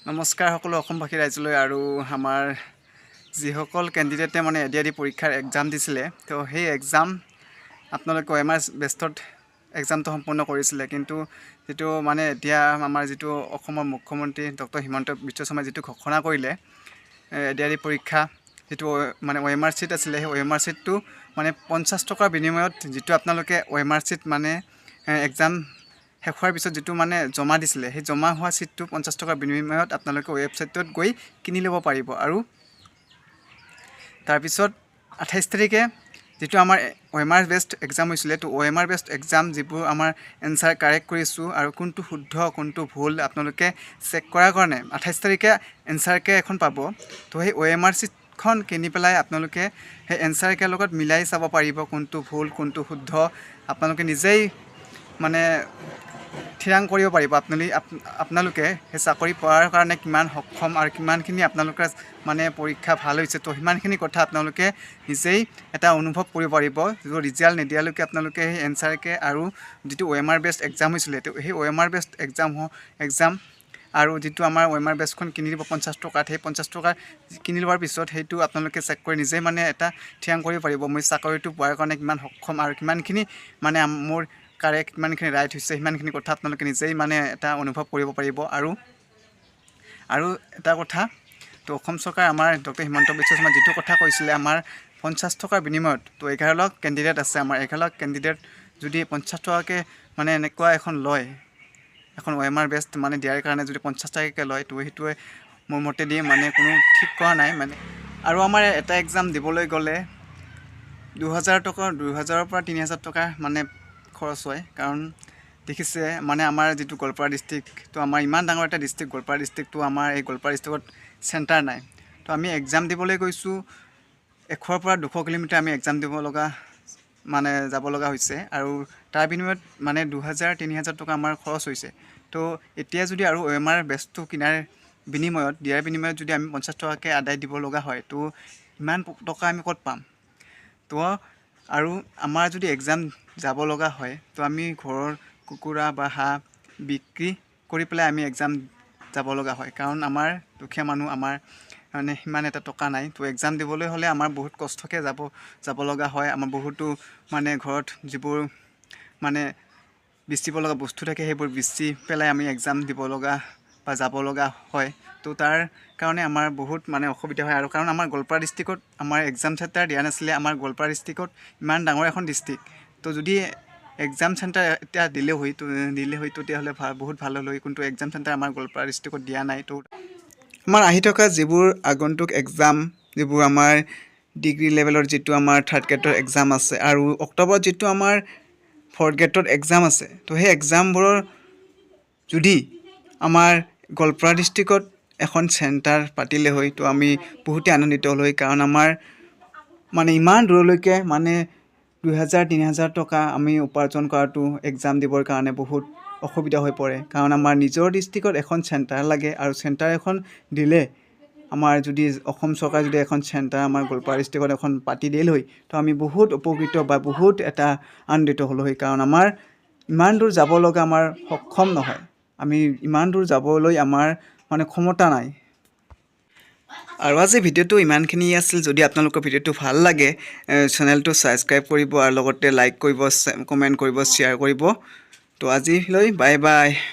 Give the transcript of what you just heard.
নমস্কাৰ সকলো অসমবাসী ৰাইজলৈ আৰু আমাৰ যিসকল কেণ্ডিডেটে মানে এডিআৰই পৰীক্ষাৰ এক্সাম দিছিলে তো সেই এক্সাম আপোনালোকে OMR বেষ্টত এক্সামটো সম্পূৰ্ণ কৰিছিলে কিন্তু যেটো মানে এতিয়া আমাৰ যেটো অসমৰ মুখ্যমন্ত্ৰী ডক্টৰ হিমন্ত বিশ্ব শৰ্মাই যেটো ঘোষণা কৰিলে এডিআৰই পৰীক্ষা যেটো মানে OMR চিট আছিলে সেই OMR চিটটো মানে 50 টকাৰ বিনিময়ত যেটো আপোনালোকে OMR চিট মানে এক্সাম শেষ হোৱাৰ পিছত যেটো মানে জমা দিছিলে সেই জমা হোৱা চিটটো 50 টকাৰ বিনিময়ত আপোনালোকে ৱেবছাইটত গৈ কিনি ল'ব পাৰিব আৰু তাৰ পিছত 28 তাৰিখে যেটো আমাৰ OMR বেষ্ট এক্সাম হৈছিলে তো OMR বেষ্ট এক্সাম যিবোৰ আমাৰ এনসাৰ কাৰেক্ট কৰিছো আৰু কোনটো শুদ্ধ কোনটো ভুল আপোনালোকে চেক কৰাৰ কাৰণে 28 তাৰিখে এনসাৰকে এখন পাব তো সেই OMR চিটখন কিনি পেলাই আপোনালোকে সেই এনসাৰকে লগত মিলাই চাব পাৰিব কোনটো ভুল কোনটো শুদ্ধ আপোনালোকে নিজেই মানে থিৰাং কৰিব পাৰিব আপোনালোকে সেই চাকৰি পোৱাৰ কাৰণে কিমান সক্ষম আৰু কিমানখিনি আপোনালোকৰ মানে পৰীক্ষা ভাল হৈছে তো হিমানখিনি কথা আপোনালোকে নিজেই এটা অনুভৱ কৰিব পাৰিব যে ৰিজাল্ট নিদিয়ালৈকে আপোনালোকে সেই এনসাৰকে আৰু যেটো OMR বেষ্ট এক্সাম হৈছিল তো সেই OMR বেষ্ট এক্সাম আৰু যেটো আমাৰ OMR বেষ্টখন কিনি দিব 50 টকাত সেই 50 টকা কিনি লোৱাৰ পিছত সেইটো আপোনালোকে চেক কৰি নিজেই মানে এটা থিৰাং কৰিব পাৰিব মই চাকৰিটো পোৱাৰ কাৰণে কিমান সক্ষম আৰু কিমানখিনি মানে মোৰ কাৰেক্ট কিমানখিনি ৰাইট হৈছে হিমানখিনি কথা আপোনালোকে নিজেই মানে এটা অনুভৱ কৰিব পাৰিব আৰু এটা কথা তো অসম চৰকাৰ আমাৰ ডক্টৰ হিমন্ত বিশ্ব শৰ্মা যেটো কথা কৈছিলে আমাৰ 50 টকাৰ বিনিময়ত তো 11 লাখ কেণ্ডিডেট আছে আমাৰ 11 লাখ কেণ্ডিডেট যদি 50 টকাকে মানে এনেকুৱা এখন লয় এখন OMR বেষ্ট মানে দিয়াৰ কাৰণে যদি 50 টকাকে লয় তো হেতুৱে মোৰ মতে দিয়ে মানে কোনো ঠিক কৰা নাই মানে আৰু আমাৰ এটা এক্সাম দিবলৈ গ'লে 2000 টকা 2000 পৰা 3000 টকা মানে খৰচ হয় কাৰণ দেখিছে মানে আমাৰ যেটো গোৱালপাৰা ডিস্ট্ৰিক্ট তো আমাৰ ইমান ডাঙৰ এটা ডিস্ট্ৰিক্ট গোৱালপাৰা ডিস্ট্ৰিক্ট তো আমাৰ এই গোৱালপাৰা ডিস্ট্ৰিক্টত সেন্টাৰ নাই তো আমি এক্সাম দিবলৈ গৈছো 100 পৰা 200 কিলোমিটাৰ আমি এক্সাম দিব লগা মানে যাব লগা হৈছে আৰু তাৰ বিনিময়ত মানে 2000 3000 টকা আমাৰ খৰচ হৈছে তো এতিয়া যদি আৰু OMR বেষ্টটো কিনাৰ বিনিময়ত দিয়াৰ বিনিময়ত যদি আমি 50 টকাকে আদায় দিব লগা হয় তো ইমান টকা আমি ক'ত পাম তো আৰু আমাৰ যদি এক্সাম যাব লগা হয় তো আমি ঘৰৰ কুকুৰা বা হাঁহ বিক্ৰী কৰি পেলাই আমি এক্সাম যাব লগা হয় কাৰণ আমাৰ দুখীয়া মানুহ আমাৰ মানে হিমান এটা টকা নাই তো এক্সাম দিবলৈ হলে আমাৰ বহুত কষ্টকে যাব লগা হয় আমাৰ বহুতো মানে ঘৰত যিবোৰ মানে বিচিব লগা বস্তু থাকে সেইবোৰ বিচি পেলাই আমি এক্সাম দিব লগা বা যাব লগা হয় তো তাৰ কাৰণে আমাৰ বহুত মানে অসুবিধা হয় আৰু কাৰণ আমাৰ গোৱালপাৰা ডিস্ট্ৰিক্টত আমাৰ এক্সাম সেন্টাৰ দিয়া নাছিলে আমাৰ গোৱালপাৰা ডিস্ট্ৰিক্টত ইমান ডাঙৰ এখন ডিস্ট্ৰিক্ট তো যদি এক্সাম সেন্টাৰ এটা দিলে হয় তেতিয়াহ'লে বহুত ভাল হ'ল হয় কিন্তু এক্সাম সেন্টাৰ আমাৰ গোৱালপাৰা ডিস্ট্ৰিক্টত দিয়া নাই তো আমাৰ আহি থকা যিবোৰ আগন্তুক এক্সাম যিবোৰ আমাৰ ডিগ্ৰী লেভেলৰ যেটো আমাৰ থাৰ্ড গ্ৰেডৰ এক্সাম আছে আৰু অক্টোবৰত যেটো আমাৰ ফৰ্থ গ্ৰেডৰ এক্সাম আছে তো সেই এক্সামবোৰৰ যদি আমাৰ গোৱালপাৰা ডিস্ট্ৰিক্টত এখন সেন্টাৰ পাতিলে হয় তো আমি বহুতে আনন্দিত হ'ল হয় কাৰণ আমাৰ মানে ইমান দূৰলৈকে মানে 2000 3000 টকা আমি উপাৰ্জন কৰাটো এক্সাম দিবৰ কাৰণে বহুত অসুবিধা হৈ পৰে কাৰণ আমাৰ নিজৰ ডিস্ট্ৰিক্টত এখন সেন্টাৰ লাগে আৰু সেন্টাৰ এখন দিলে আমাৰ যদি অসম চৰকাৰ যদি এখন সেন্টাৰ আমাৰ গোৱালপাৰা ডিস্ট্ৰিক্টত এখন পাতি দিল হয় তো আমি বহুত উপকৃত বা বহুত এটা আনন্দিত হ'ল হয় কাৰণ আমাৰ ইমান দূৰ যাব লগা আমাৰ সক্ষম নহয় আমি ইমান দূৰ যাবলৈ আমাৰ মানে ক্ষমতা নাই আৰু আজি ভিডিঅ'টো ইমানখিনি আছিল যদি আপোনালোকৰ ভিডিঅ'টো ভাল লাগে চেনেলটো সাবস্ক্ৰাইব কৰিব আৰু লগতে লাইক কৰিব কমেন্ট কৰিব শ্বেয়াৰ কৰিব তো আজিলৈ বাই বাই